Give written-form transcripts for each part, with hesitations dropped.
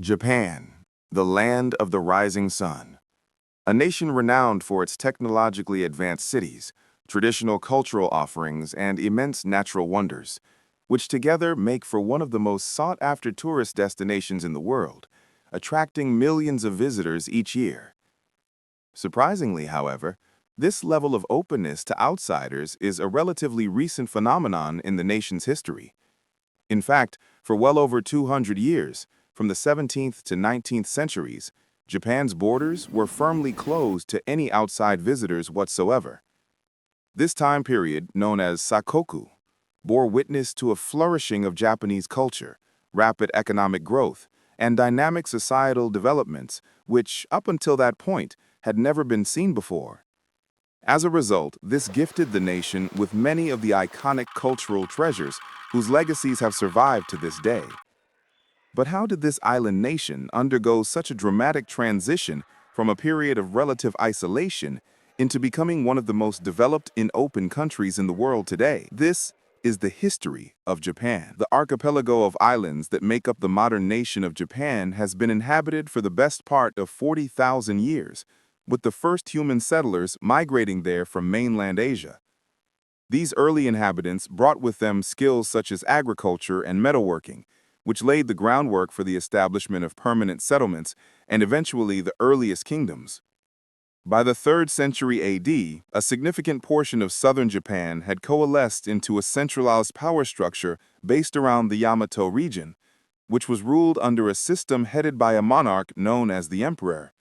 Japan, the land of the rising sun. A nation renowned for its technologically advanced cities, traditional cultural offerings, and immense natural wonders, which together make for one of the most sought-after tourist destinations in the world, attracting millions of visitors each year. Surprisingly, however, this level of openness to outsiders is a relatively recent phenomenon in the nation's history. In fact, for well over 200 years, from the 17th to 19th centuries, Japan's borders were firmly closed to any outside visitors whatsoever. This time period, known as Sakoku, bore witness to a flourishing of Japanese culture, rapid economic growth, and dynamic societal developments which, up until that point, had never been seen before. As a result, this gifted the nation with many of the iconic cultural treasures whose legacies have survived to this day. But how did this island nation undergo such a dramatic transition from a period of relative isolation into becoming one of the most developed and open countries in the world today? This is the history of Japan. The archipelago of islands that make up the modern nation of Japan has been inhabited for the best part of 40,000 years, with the first human settlers migrating there from mainland Asia. These early inhabitants brought with them skills such as agriculture and metalworking, which laid the groundwork for the establishment of permanent settlements and eventually the earliest kingdoms. By the 3rd century AD, a significant portion of southern Japan had coalesced into a centralized power structure based around the Yamato region, which was ruled under a system headed by a monarch known as the emperor.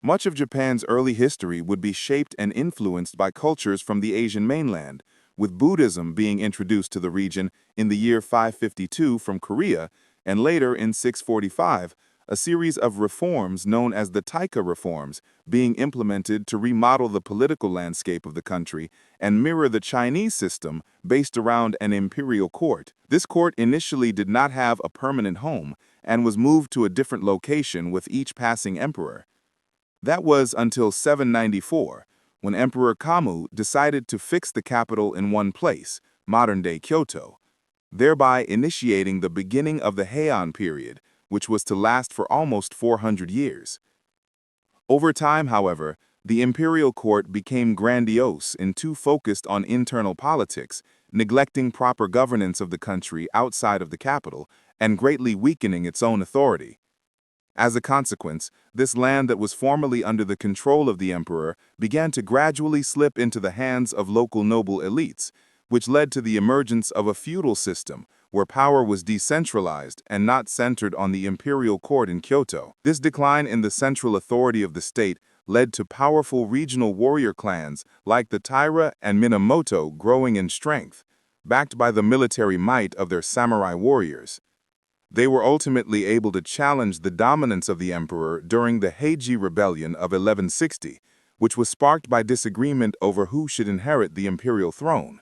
Much of Japan's early history would be shaped and influenced by cultures from the Asian mainland, with Buddhism being introduced to the region in the year 552 from Korea, and later in 645, a series of reforms known as the Taika reforms being implemented to remodel the political landscape of the country and mirror the Chinese system based around an imperial court. This court initially did not have a permanent home and was moved to a different location with each passing emperor. That was until 794, when Emperor Kamu decided to fix the capital in one place, modern-day Kyoto, thereby initiating the beginning of the Heian period, which was to last for almost 400 years. Over time, however, the imperial court became grandiose and too focused on internal politics, neglecting proper governance of the country outside of the capital and greatly weakening its own authority. As a consequence, this land that was formerly under the control of the emperor began to gradually slip into the hands of local noble elites, which led to the emergence of a feudal system where power was decentralized and not centered on the imperial court in Kyoto. This decline in the central authority of the state led to powerful regional warrior clans like the Taira and Minamoto growing in strength, backed by the military might of their samurai warriors. They were ultimately able to challenge the dominance of the emperor during the Heiji Rebellion of 1160, which was sparked by disagreement over who should inherit the imperial throne.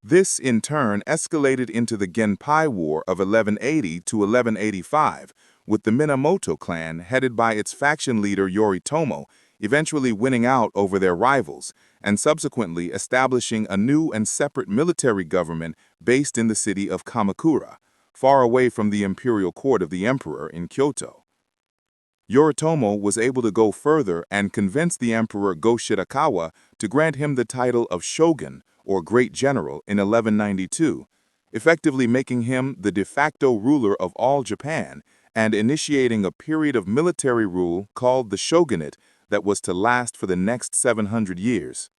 This, in turn, escalated into the Genpei War of 1180 to 1185, with the Minamoto clan, headed by its faction leader Yoritomo, eventually winning out over their rivals, and subsequently establishing a new and separate military government based in the city of Kamakura, far away from the imperial court of the emperor in Kyoto. Yoritomo was able to go further and convince the emperor Go-Shirakawa to grant him the title of shogun, or great general, in 1192, effectively making him the de facto ruler of all Japan and initiating a period of military rule called the shogunate that was to last for the next 700 years.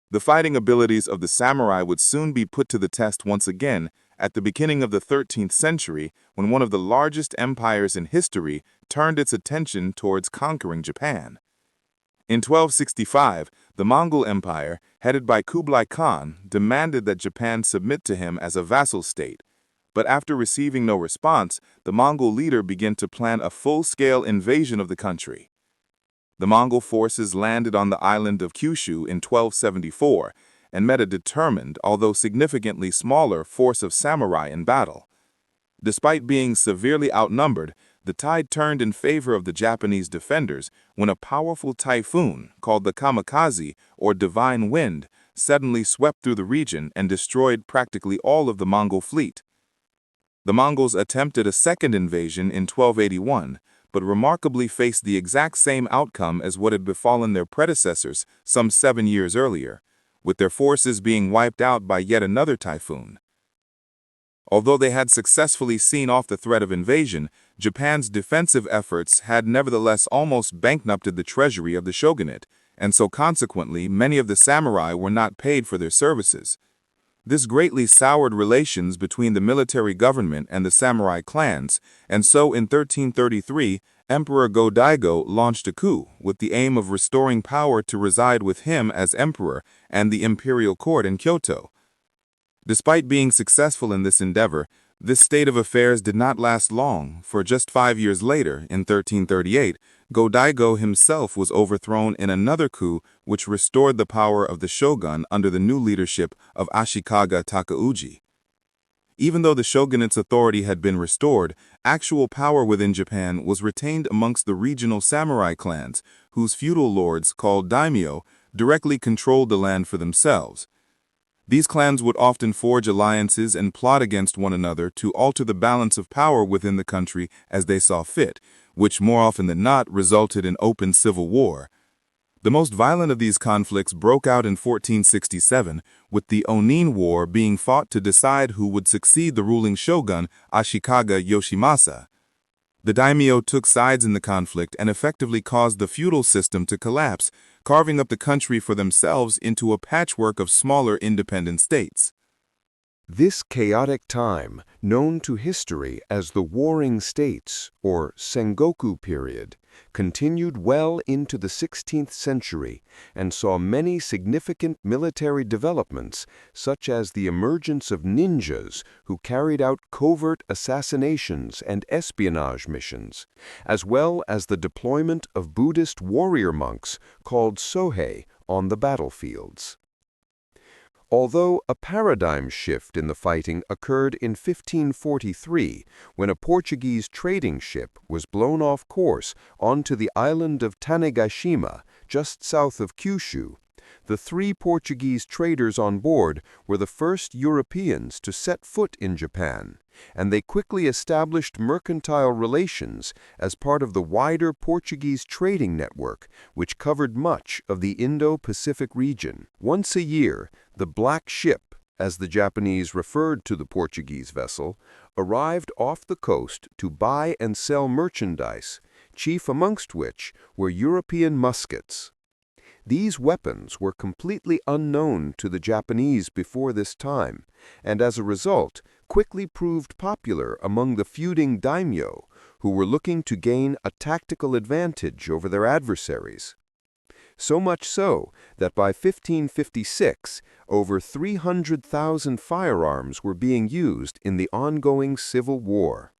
The fighting abilities of the samurai would soon be put to the test once again at the beginning of the 13th century, when one of the largest empires in history turned its attention towards conquering Japan. In 1265, the Mongol Empire, headed by Kublai Khan, demanded that Japan submit to him as a vassal state. But after receiving no response, the Mongol leader began to plan a full-scale invasion of the country. The Mongol forces landed on the island of Kyushu in 1274 and met a determined, although significantly smaller, force of samurai in battle. Despite being severely outnumbered, the tide turned in favor of the Japanese defenders when a powerful typhoon, called the Kamikaze, or Divine Wind, suddenly swept through the region and destroyed practically all of the Mongol fleet. The Mongols attempted a second invasion in 1281, but remarkably faced the exact same outcome as what had befallen their predecessors some 7 years earlier, with their forces being wiped out by yet another typhoon. Although they had successfully seen off the threat of invasion, Japan's defensive efforts had nevertheless almost bankrupted the treasury of the shogunate, and so consequently many of the samurai were not paid for their services. This greatly soured relations between the military government and the samurai clans, and so in 1333, Emperor Go-Daigo launched a coup with the aim of restoring power to reside with him as emperor and the imperial court in Kyoto. Despite being successful in this endeavor, this state of affairs did not last long, for just 5 years later, in 1338, Go-Daigo himself was overthrown in another coup which restored the power of the shogun under the new leadership of Ashikaga Takauji. Even though the shogunate's authority had been restored, actual power within Japan was retained amongst the regional samurai clans, whose feudal lords, called daimyo, directly controlled the land for themselves. These clans would often forge alliances and plot against one another to alter the balance of power within the country as they saw fit, which more often than not resulted in open civil war. The most violent of these conflicts broke out in 1467, with the Onin War being fought to decide who would succeed the ruling shogun Ashikaga Yoshimasa. The daimyo took sides in the conflict and effectively caused the feudal system to collapse, carving up the country for themselves into a patchwork of smaller independent states. This chaotic time, known to history as the Warring States, or Sengoku period, continued well into the 16th century and saw many significant military developments, such as the emergence of ninjas who carried out covert assassinations and espionage missions, as well as the deployment of Buddhist warrior monks called Sohei on the battlefields. Although a paradigm shift in the fighting occurred in 1543 when a Portuguese trading ship was blown off course onto the island of Tanegashima, just south of Kyushu, the 3 Portuguese traders on board were the first Europeans to set foot in Japan, and they quickly established mercantile relations as part of the wider Portuguese trading network, which covered much of the Indo-Pacific region. Once a year, the Black Ship, as the Japanese referred to the Portuguese vessel, arrived off the coast to buy and sell merchandise, chief amongst which were European muskets. These weapons were completely unknown to the Japanese before this time, and as a result, quickly proved popular among the feuding daimyo, who were looking to gain a tactical advantage over their adversaries. So much so that by 1556, over 300,000 firearms were being used in the ongoing civil war.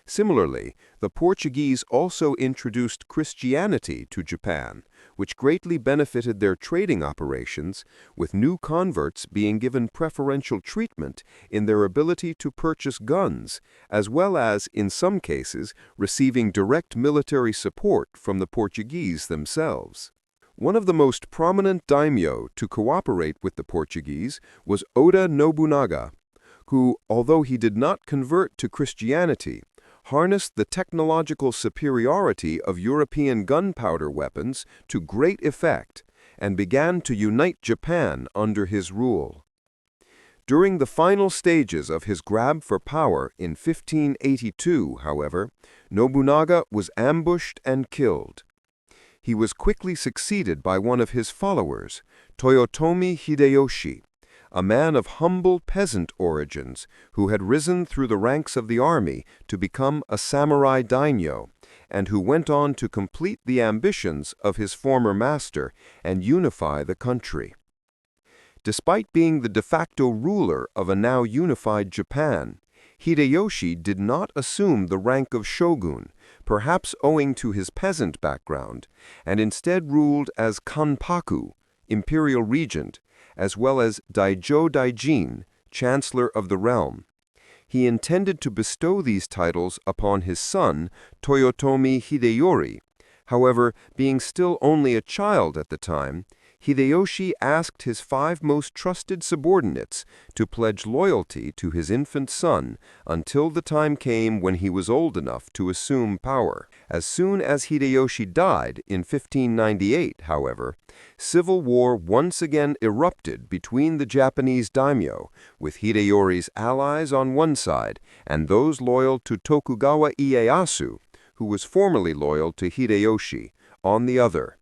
Similarly, the Portuguese also introduced Christianity to Japan, which greatly benefited their trading operations, with new converts being given preferential treatment in their ability to purchase guns, as well as, in some cases, receiving direct military support from the Portuguese themselves. One of the most prominent daimyo to cooperate with the Portuguese was Oda Nobunaga, who, although he did not convert to Christianity, harnessed the technological superiority of European gunpowder weapons to great effect and began to unite Japan under his rule. During the final stages of his grab for power in 1582, however, Nobunaga was ambushed and killed. He was quickly succeeded by one of his followers, Toyotomi Hideyoshi, a man of humble peasant origins who had risen through the ranks of the army to become a samurai daimyo, and who went on to complete the ambitions of his former master and unify the country. Despite being the de facto ruler of a now unified Japan, Hideyoshi did not assume the rank of shogun, perhaps owing to his peasant background, and instead ruled as Kanpaku, imperial regent, as well as Daijo Daijin, Chancellor of the realm. He intended to bestow these titles upon his son, Toyotomi Hideyori. However, being still only a child at the time, Hideyoshi asked his 5 most trusted subordinates to pledge loyalty to his infant son until the time came when he was old enough to assume power. As soon as Hideyoshi died in 1598, however, civil war once again erupted between the Japanese daimyo, with Hideyori's allies on one side and those loyal to Tokugawa Ieyasu, who was formerly loyal to Hideyoshi, on the other.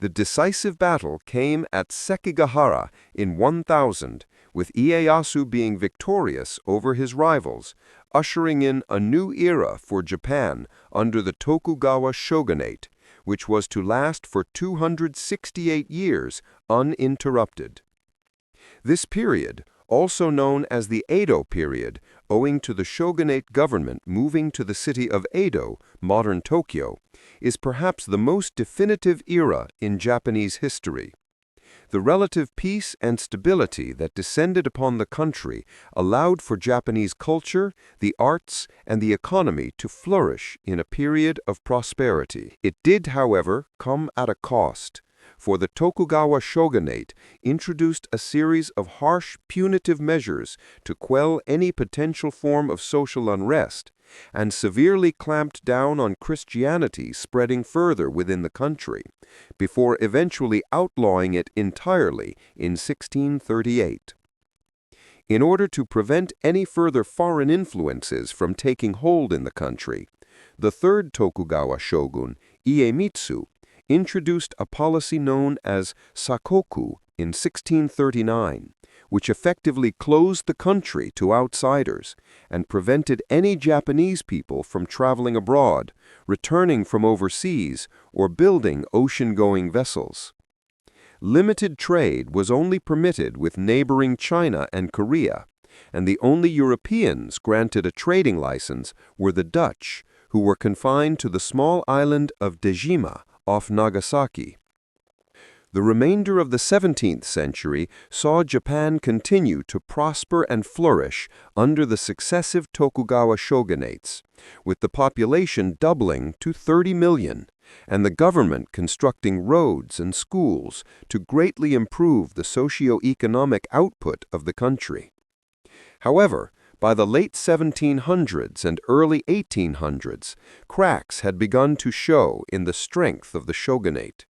The decisive battle came at Sekigahara in 1000, with Ieyasu being victorious over his rivals, ushering in a new era for Japan under the Tokugawa shogunate, which was to last for 268 years uninterrupted. This period, also known as the Edo period, owing to the shogunate government moving to the city of Edo, modern Tokyo, is perhaps the most definitive era in Japanese history. The relative peace and stability that descended upon the country allowed for Japanese culture, the arts, and the economy to flourish in a period of prosperity. It did, however, come at a cost, for the Tokugawa shogunate introduced a series of harsh punitive measures to quell any potential form of social unrest, and severely clamped down on Christianity spreading further within the country, before eventually outlawing it entirely in 1638. In order to prevent any further foreign influences from taking hold in the country, the third Tokugawa shogun, Iemitsu, introduced a policy known as Sakoku in 1639, which effectively closed the country to outsiders and prevented any Japanese people from traveling abroad, returning from overseas, or building ocean-going vessels. Limited trade was only permitted with neighboring China and Korea, and the only Europeans granted a trading license were the Dutch, who were confined to the small island of Dejima off Nagasaki. The remainder of the 17th century saw Japan continue to prosper and flourish under the successive Tokugawa shogunates, with the population doubling to 30 million, and the government constructing roads and schools to greatly improve the socio-economic output of the country. However, by the late 1700s and early 1800s, cracks had begun to show in the strength of the shogunate.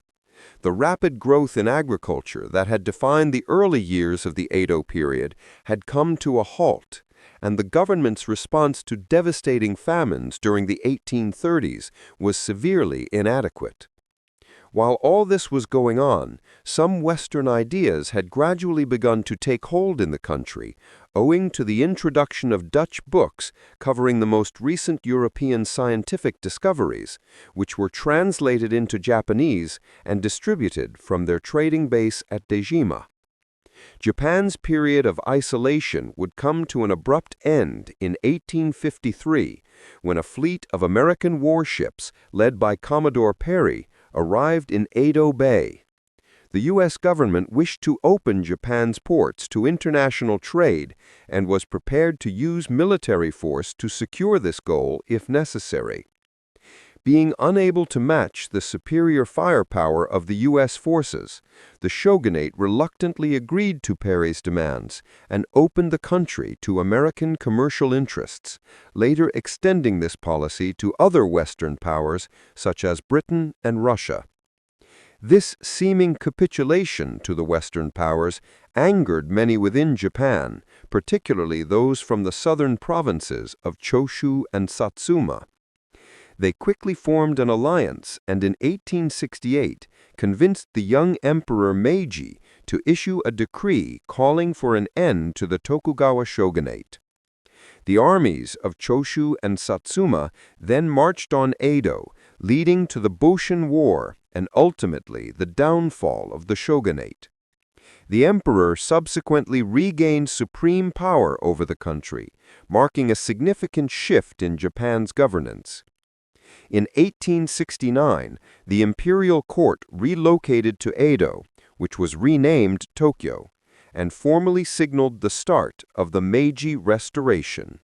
The rapid growth in agriculture that had defined the early years of the Edo period had come to a halt, and the government's response to devastating famines during the 1830s was severely inadequate. While all this was going on, some Western ideas had gradually begun to take hold in the country, owing to the introduction of Dutch books covering the most recent European scientific discoveries, which were translated into Japanese and distributed from their trading base at Dejima. Japan's period of isolation would come to an abrupt end in 1853, when a fleet of American warships led by Commodore Perry arrived in Edo Bay. The U.S. government wished to open Japan's ports to international trade and was prepared to use military force to secure this goal if necessary. Being unable to match the superior firepower of the U.S. forces, the shogunate reluctantly agreed to Perry's demands and opened the country to American commercial interests, later extending this policy to other Western powers such as Britain and Russia. This seeming capitulation to the Western powers angered many within Japan, particularly those from the southern provinces of Choshu and Satsuma. They quickly formed an alliance and in 1868 convinced the young Emperor Meiji to issue a decree calling for an end to the Tokugawa shogunate. The armies of Choshu and Satsuma then marched on Edo, leading to the Boshin War and ultimately the downfall of the shogunate. The emperor subsequently regained supreme power over the country, marking a significant shift in Japan's governance. In 1869, the imperial court relocated to Edo, which was renamed Tokyo, and formally signaled the start of the Meiji Restoration.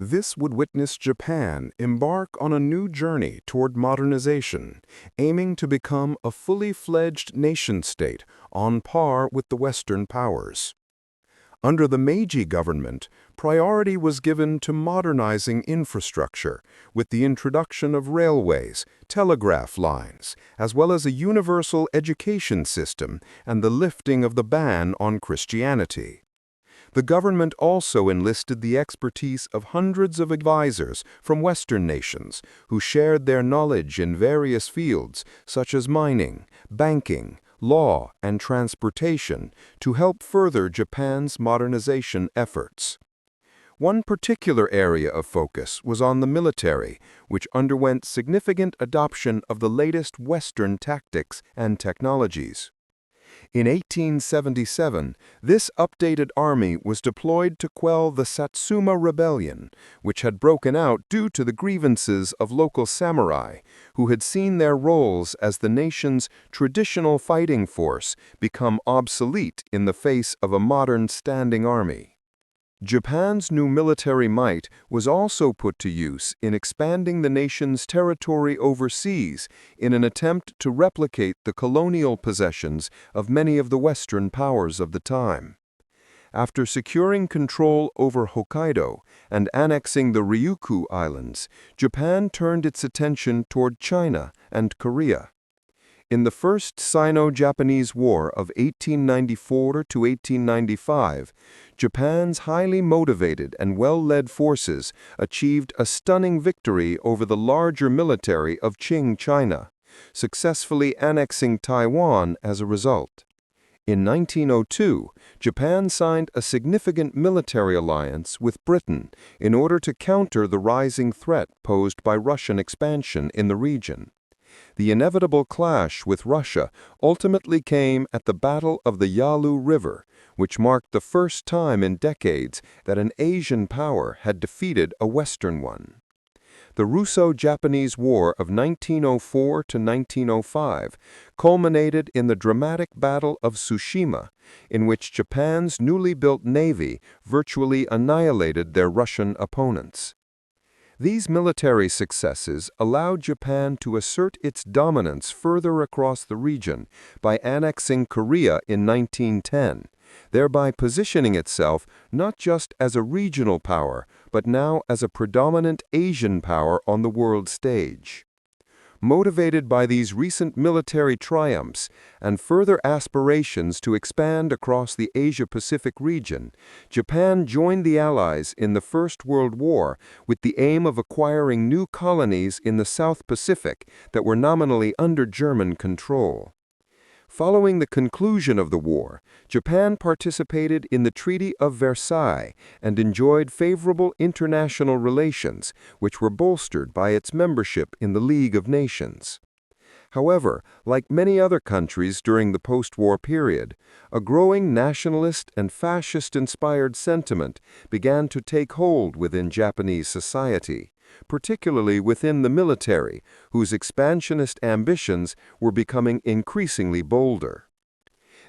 This would witness Japan embark on a new journey toward modernization, aiming to become a fully fledged nation-state on par with the Western powers. Under the Meiji government, priority was given to modernizing infrastructure with the introduction of railways, telegraph lines, as well as a universal education system and the lifting of the ban on Christianity. The government also enlisted the expertise of hundreds of advisors from Western nations who shared their knowledge in various fields such as mining, banking, law, and transportation to help further Japan's modernization efforts. One particular area of focus was on the military, which underwent significant adoption of the latest Western tactics and technologies. In 1877, this updated army was deployed to quell the Satsuma Rebellion, which had broken out due to the grievances of local samurai, who had seen their roles as the nation's traditional fighting force become obsolete in the face of a modern standing army. Japan's new military might was also put to use in expanding the nation's territory overseas in an attempt to replicate the colonial possessions of many of the Western powers of the time. After securing control over Hokkaido and annexing the Ryukyu Islands, Japan turned its attention toward China and Korea. In the First Sino-Japanese War of 1894 to 1895, Japan's highly motivated and well-led forces achieved a stunning victory over the larger military of Qing China, successfully annexing Taiwan as a result. In 1902, Japan signed a significant military alliance with Britain in order to counter the rising threat posed by Russian expansion in the region. The inevitable clash with Russia ultimately came at the Battle of the Yalu River, which marked the first time in decades that an Asian power had defeated a Western one. The Russo-Japanese War of 1904 to 1905 culminated in the dramatic Battle of Tsushima, in which Japan's newly built navy virtually annihilated their Russian opponents. These military successes allowed Japan to assert its dominance further across the region by annexing Korea in 1910, thereby positioning itself not just as a regional power, but now as a predominant Asian power on the world stage. Motivated by these recent military triumphs and further aspirations to expand across the Asia-Pacific region, Japan joined the Allies in the First World War with the aim of acquiring new colonies in the South Pacific that were nominally under German control. Following the conclusion of the war, Japan participated in the Treaty of Versailles and enjoyed favorable international relations, which were bolstered by its membership in the League of Nations. However, like many other countries during the post-war period, a growing nationalist and fascist-inspired sentiment began to take hold within Japanese society, particularly within the military, whose expansionist ambitions were becoming increasingly bolder.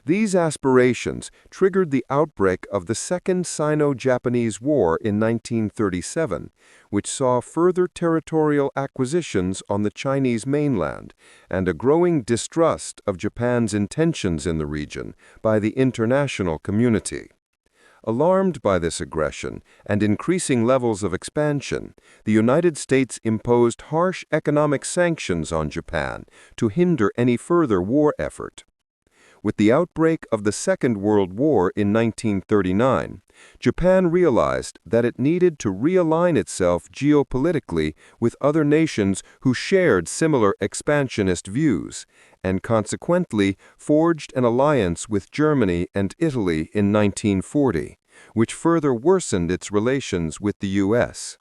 These aspirations triggered the outbreak of the Second Sino-Japanese War in 1937, which saw further territorial acquisitions on the Chinese mainland and a growing distrust of Japan's intentions in the region by the international community. Alarmed by this aggression and increasing levels of expansion, the United States imposed harsh economic sanctions on Japan to hinder any further war effort. With the outbreak of the Second World War in 1939, Japan realized that it needed to realign itself geopolitically with other nations who shared similar expansionist views, and consequently forged an alliance with Germany and Italy in 1940, which further worsened its relations with the U.S.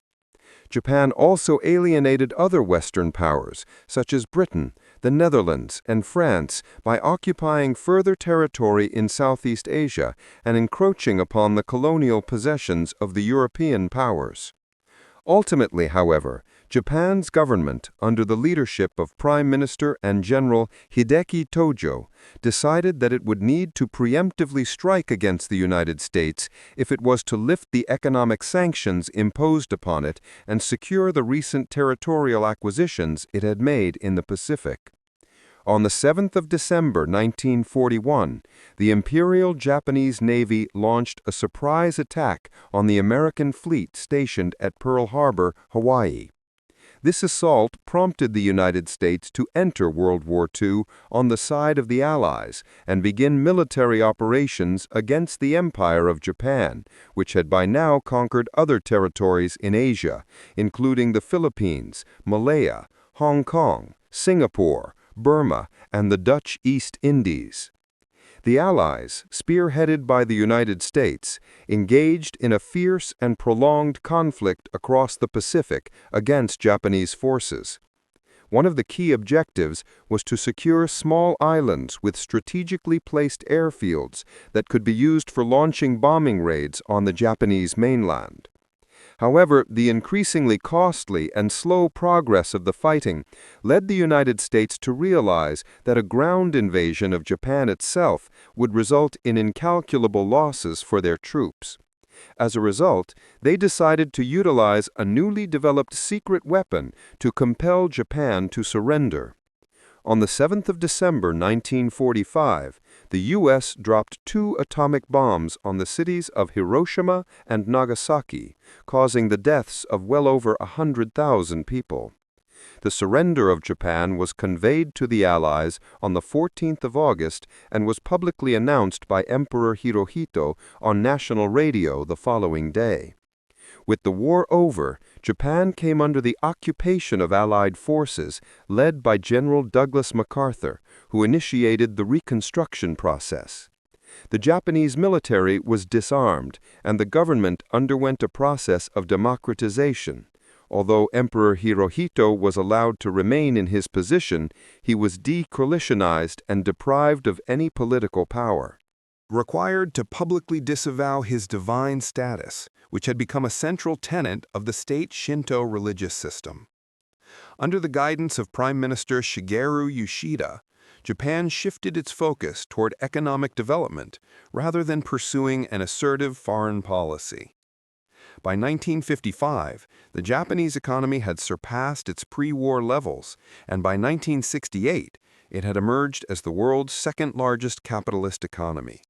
Japan also alienated other Western powers, such as Britain, the Netherlands, and France, by occupying further territory in Southeast Asia and encroaching upon the colonial possessions of the European powers. Ultimately, however, Japan's government, under the leadership of Prime Minister and General Hideki Tojo, decided that it would need to preemptively strike against the United States if it was to lift the economic sanctions imposed upon it and secure the recent territorial acquisitions it had made in the Pacific. On the 7th of December 1941, the Imperial Japanese Navy launched a surprise attack on the American fleet stationed at Pearl Harbor, Hawaii. This assault prompted the United States to enter World War II on the side of the Allies and begin military operations against the Empire of Japan, which had by now conquered other territories in Asia, including the Philippines, Malaya, Hong Kong, Singapore, Burma, and the Dutch East Indies. The Allies, spearheaded by the United States, engaged in a fierce and prolonged conflict across the Pacific against Japanese forces. One of the key objectives was to secure small islands with strategically placed airfields that could be used for launching bombing raids on the Japanese mainland. However, the increasingly costly and slow progress of the fighting led the United States to realize that a ground invasion of Japan itself would result in incalculable losses for their troops. As a result, they decided to utilize a newly developed secret weapon to compel Japan to surrender. On the 7th of December 1945, the U.S. dropped 2 atomic bombs on the cities of Hiroshima and Nagasaki, causing the deaths of well over 100,000 people. The surrender of Japan was conveyed to the Allies on the 14th of August and was publicly announced by Emperor Hirohito on national radio the following day. With the war over, Japan came under the occupation of Allied forces led by General Douglas MacArthur, who initiated the reconstruction process. The Japanese military was disarmed, and the government underwent a process of democratization. Although Emperor Hirohito was allowed to remain in his position, he was decoalitionized and deprived of any political power. Required to publicly disavow his divine status, which had become a central tenet of the state Shinto religious system. Under the guidance of Prime Minister Shigeru Yoshida, Japan shifted its focus toward economic development rather than pursuing an assertive foreign policy. By 1955, the Japanese economy had surpassed its pre-war levels, and by 1968, it had emerged as the world's second-largest capitalist economy.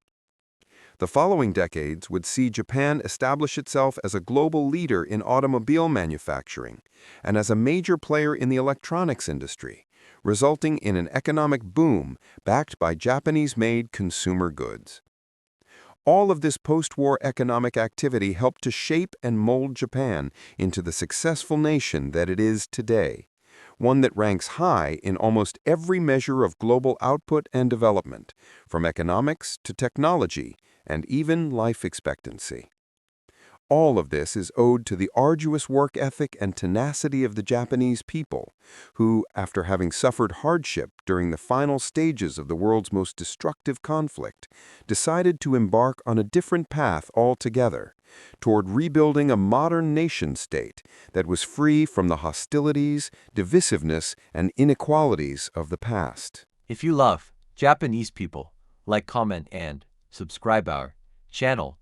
The following decades would see Japan establish itself as a global leader in automobile manufacturing and as a major player in the electronics industry, resulting in an economic boom backed by Japanese-made consumer goods. All of this post-war economic activity helped to shape and mold Japan into the successful nation that it is today, one that ranks high in almost every measure of global output and development, from economics to technology, and even life expectancy. All of this is owed to the arduous work ethic and tenacity of the Japanese people, who, after having suffered hardship during the final stages of the world's most destructive conflict, decided to embark on a different path altogether, toward rebuilding a modern nation-state that was free from the hostilities, divisiveness, and inequalities of the past. If you love Japanese people, like, comment, and subscribe our channel.